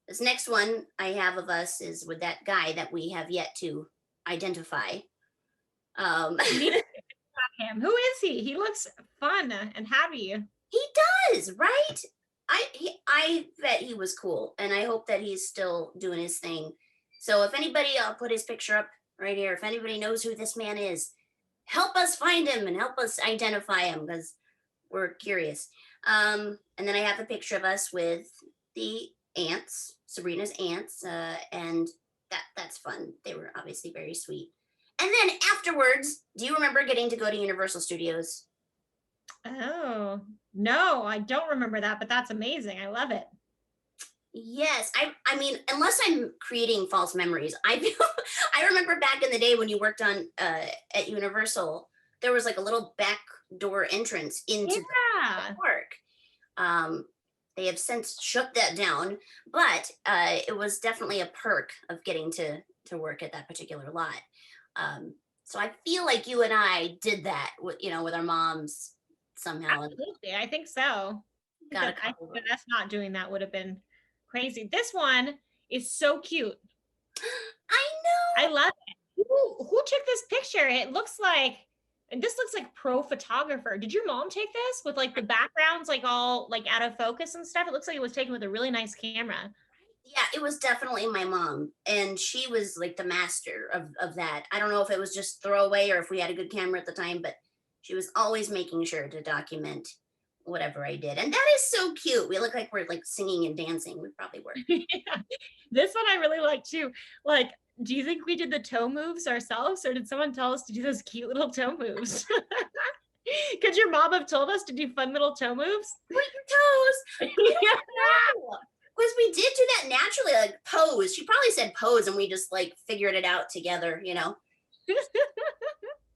This next one I have of us is with that guy that we have yet to identify. Who is he? He looks fun and happy. He does, right? I bet he was cool, and I hope that he's still doing his thing. So if anybody, I'll put his picture up right here. If anybody knows who this man is, help us find him and help us identify him because we're curious. And then I have a picture of us with the aunts, Sabrina's aunts, and that's fun. They were obviously very sweet. And then afterwards, do you remember getting to go to Universal Studios? Oh, no, I don't remember that, but that's amazing. I love it. Yes, I mean, unless I'm creating false memories, I remember back in the day when you worked on at Universal, there was like a little back door entrance into the park. They have since shut that down, but it was definitely a perk of getting to work at that particular lot. So I feel like you and I did that with our moms somehow. Absolutely, I think so. I think us not doing that would have been crazy. This one is so cute. I know. I love it. Who took this picture? It looks like And this looks like pro photographer. Did your mom take this with like the backgrounds like all like out of focus and stuff? It looks like it was taken with a really nice camera. Yeah, it was definitely my mom, and she was like the master of that. I don't know if it was just throwaway or if we had a good camera at the time, but she was always making sure to document whatever I did. And that is so cute. We look like we're like singing and dancing. We probably were. Yeah. This one I really like too. Like, do you think we did the toe moves ourselves, or did someone tell us to do those cute little toe moves? Could your mom have told us to do fun little toe moves? Point your toes. Yeah. Because we did do that naturally, like pose. She probably said pose, and we just like figured it out together, you know?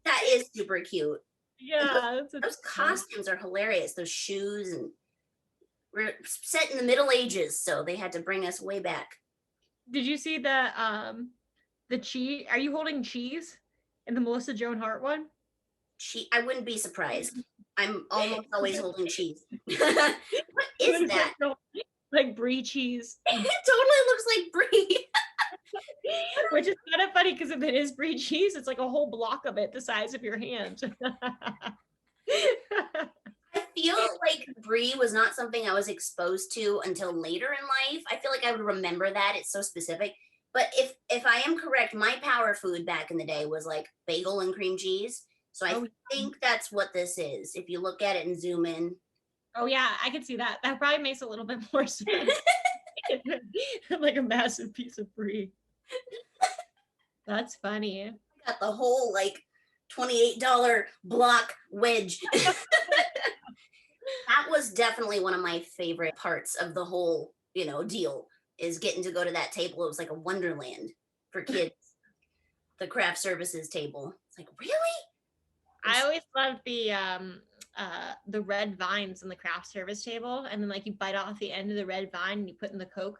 That is super cute. Yeah. Those costumes are hilarious. Those shoes, and we're set in the Middle Ages, so they had to bring us way back. Did you see the cheese? Are you holding cheese in the Melissa Joan Hart one? I wouldn't be surprised. I'm almost always holding cheese. What is that? Like brie cheese. It totally looks like brie. Which is kind of funny because if it is brie cheese, it's like a whole block of it the size of your hand. I feel like brie was not something I was exposed to until later in life. I feel like I would remember that. It's so specific. But if I am correct, my power food back in the day was like bagel and cream cheese. So I think that's what this is. If you look at it and zoom in. Oh yeah, I can see that. That probably makes a little bit more sense. Like a massive piece of brie. That's funny. I got the whole like $28 block wedge. That was definitely one of my favorite parts of the whole, deal, is getting to go to that table. It was like a wonderland for kids. The craft services table. It's like, really? I always loved the red vines on the craft service table, and then like you bite off the end of the red vine and you put in the Coke,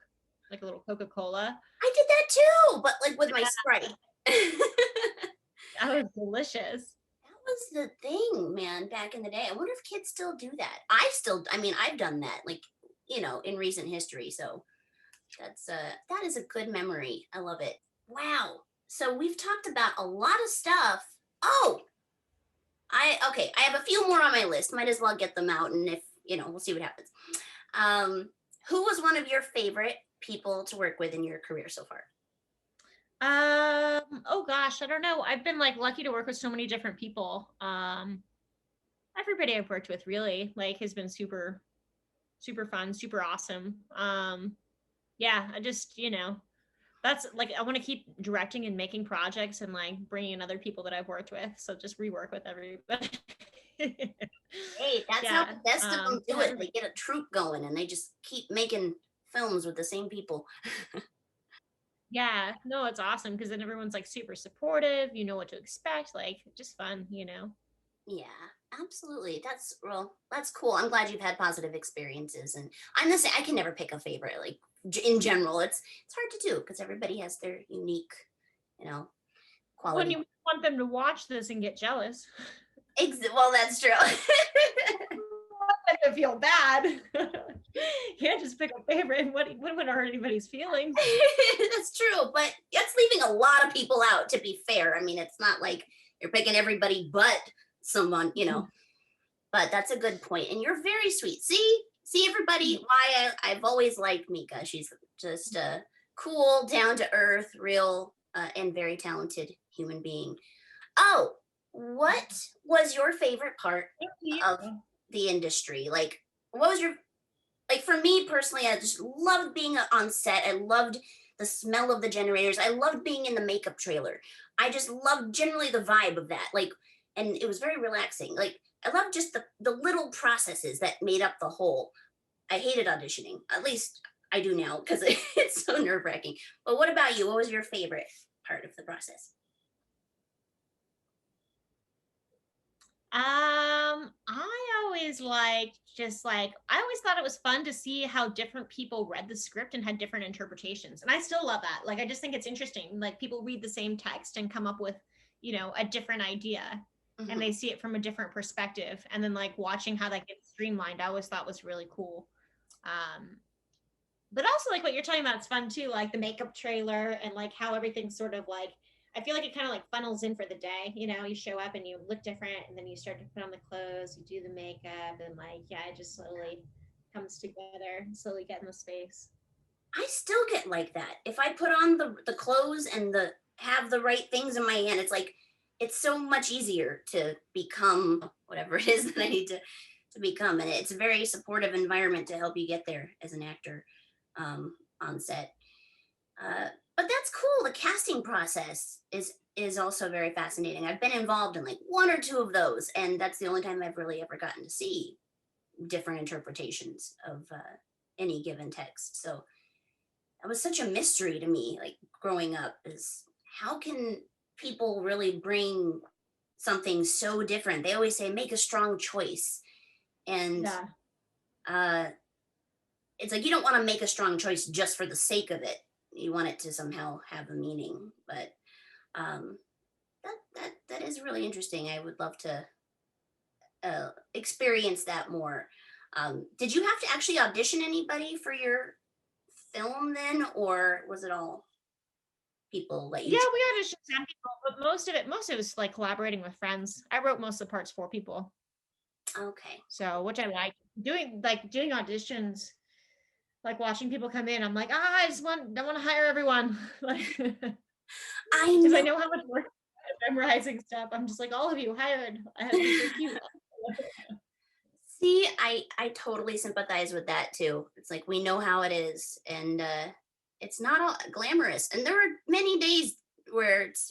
like a little Coca-Cola. I did that too, but like with my Sprite. That was delicious. That was the thing, man, back in the day. I wonder if kids still do that. I've done that, like, in recent history. So that is a good memory. I love it. Wow. So we've talked about a lot of stuff. Oh, I have a few more on my list. Might as well get them out, and if, we'll see what happens. Who was one of your favorite people to work with in your career so far? Oh gosh, I don't know. I've been like lucky to work with so many different people. Everybody I've worked with really like has been super, super fun, super awesome. Yeah, I just, that's like, I want to keep directing and making projects and like bringing in other people that I've worked with. So just rework with everybody. Hey, that's how the best of them do it. They get a troupe going and they just keep making films with the same people. Yeah, no, it's awesome because then everyone's like super supportive. You know what to expect. Like just fun, Yeah, absolutely. That's cool. I'm glad you've had positive experiences, and I'm the same. I can never pick a favorite. Like in general, it's hard to do because everybody has their unique, quality. When you want them to watch this and get jealous. Well, that's true. To feel bad. You can't just pick a favorite and what would hurt anybody's feelings. That's true, but that's leaving a lot of people out, to be fair. I mean, it's not like you're picking everybody but someone, but that's a good point. And you're very sweet. See everybody, why I've always liked Mika. She's just a cool, down to earth, real, and very talented human being. Oh, what was your favorite part of the industry? Like, what was for me personally, I just loved being on set. I loved the smell of the generators. I loved being in the makeup trailer. I just loved generally the vibe of that. Like, and it was very relaxing. Like, I loved just the little processes that made up the whole. I hated auditioning. At least I do now because it's so nerve-wracking. But what about you? What was your favorite part of the process? I always I always thought it was fun to see how different people read the script and had different interpretations. And I still love that. Like, I just think it's interesting. Like, people read the same text and come up with, a different idea, mm-hmm. and they see it from a different perspective. And then like watching how that gets streamlined, I always thought was really cool. But also like what you're talking about, it's fun too, like the makeup trailer and like how everything's sort of like I feel like it kind of like funnels in for the day. You know, you show up and you look different, and then you start to put on the clothes, you do the makeup, and like, yeah, it just slowly comes together, slowly get in the space. I still get like that. If I put on the clothes and have the right things in my hand, it's like it's so much easier to become whatever it is that I need to become. And it's a very supportive environment to help you get there as an actor on set. But that's cool. The casting process is also very fascinating. I've been involved in like one or two of those, and that's the only time I've really ever gotten to see different interpretations of any given text. So that was such a mystery to me, like growing up, is how can people really bring something so different? They always say make a strong choice, and Yeah. it's like you don't want to make a strong choice just for the sake of it. You want it to somehow have a meaning. But that is really interesting. I would love to experience that more. Did you have to actually audition anybody for your film then, or was it all people that you? Yeah, we auditioned some people, but most of it was like collaborating with friends. I wrote most of the parts for people. Okay. So, which I like doing auditions, like watching people come in. I'm like, I don't want to hire everyone. Like, because I know how much work memorizing stuff. I'm just like, all of you hired. I have to be so cute. See, I totally sympathize with that too. It's like we know how it is, and it's not all glamorous. And there were many days where it's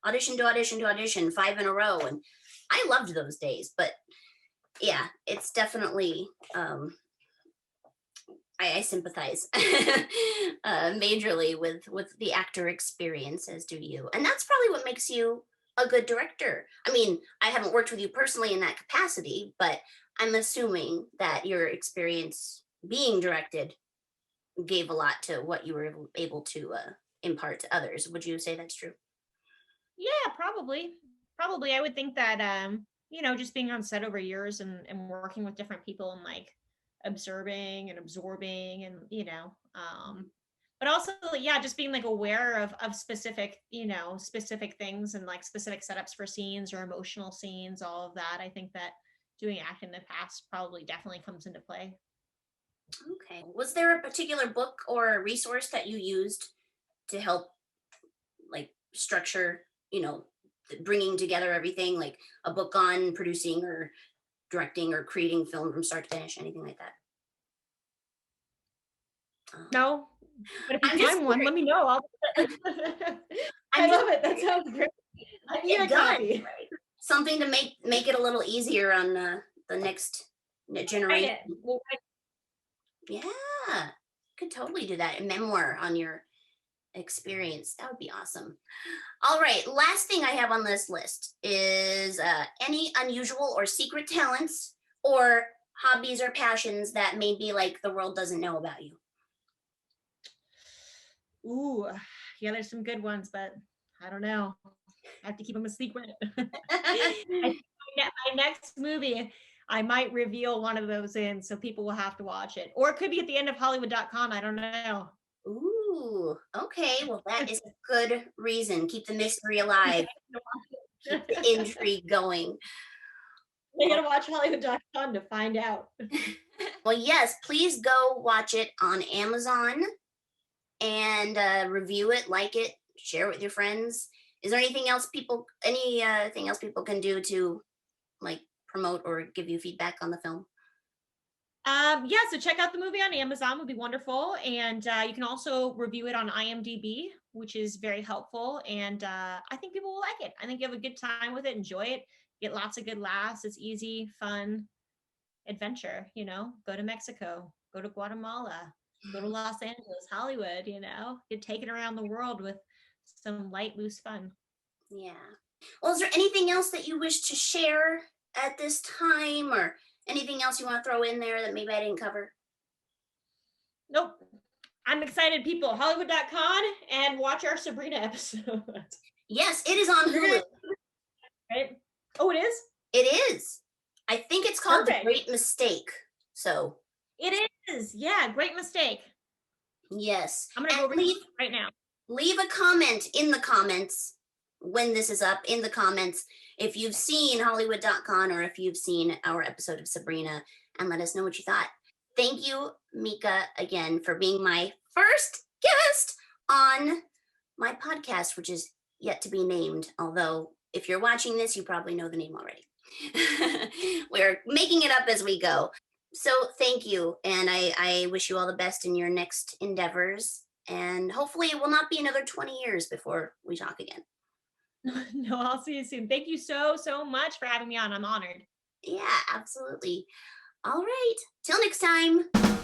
audition to audition to audition, 5 in a row, and I loved those days. But yeah, it's definitely I sympathize majorly with the actor experience, as do you, and that's probably what makes you a good director. I mean, I haven't worked with you personally in that capacity, but I'm assuming that your experience being directed gave a lot to what you were able to impart to others. Would you say that's true? Yeah, probably. Probably. I would think that, just being on set over years and working with different people and like observing and absorbing and, but also, yeah, just being like aware of specific, specific things and like specific setups for scenes or emotional scenes, all of that. I think that doing acting in the past probably definitely comes into play. Okay. Was there a particular book or resource that you used to help like structure, bringing together everything, like a book on producing or directing or creating film from start to finish, anything like that? No, but if you I'm just find one, let me know. I love it. That sounds great. I need a copy. Right? Something to make it a little easier on the next generation. Yeah, could totally do that. A memoir on your experience. That would be awesome. All right, last thing I have on this list is any unusual or secret talents or hobbies or passions that maybe like the world doesn't know about you. Ooh, yeah, there's some good ones, but I don't know. I have to keep them a secret. My next movie, I might reveal one of those in, so people will have to watch it. Or it could be at the end of Hollywood.con. I don't know. Ooh, okay. Well, that is a good reason. Keep the mystery alive. Keep the intrigue going. You gotta watch Hollywood.com to find out. Well, yes, please go watch it on Amazon and review it, like it, share it with your friends. Is there anything else people can do to like promote or give you feedback on the film? Yeah, so check out the movie on Amazon, would be wonderful. And you can also review it on IMDb, which is very helpful. And I think people will like it. I think you have a good time with it, enjoy it, get lots of good laughs. It's easy, fun adventure, go to Mexico, go to Guatemala, go to Los Angeles, Hollywood, get taken around the world with some light, loose fun. Yeah. Well, is there anything else that you wish to share at this time, or anything else you want to throw in there that maybe I didn't cover? Nope. I'm excited, people. Hollywood.con and watch our Sabrina episode. Yes, it is on Hulu. Right? Oh, it is? It is. I think it's called Perfect. The Great Mistake. So it is. Yeah, Great Mistake. Yes. I'm gonna go read it right now. leave a comment in the comments when this is up, in the comments, if you've seen Hollywood.con or if you've seen our episode of Sabrina, and let us know what you thought. Thank you, Mika, again, for being my first guest on my podcast, which is yet to be named. Although, if you're watching this, you probably know the name already. We're making it up as we go. So thank you. And I wish you all the best in your next endeavors. And hopefully it will not be another 20 years before we talk again. No, I'll see you soon. Thank you so much for having me on. I'm honored. Yeah, absolutely. All right. Till next time.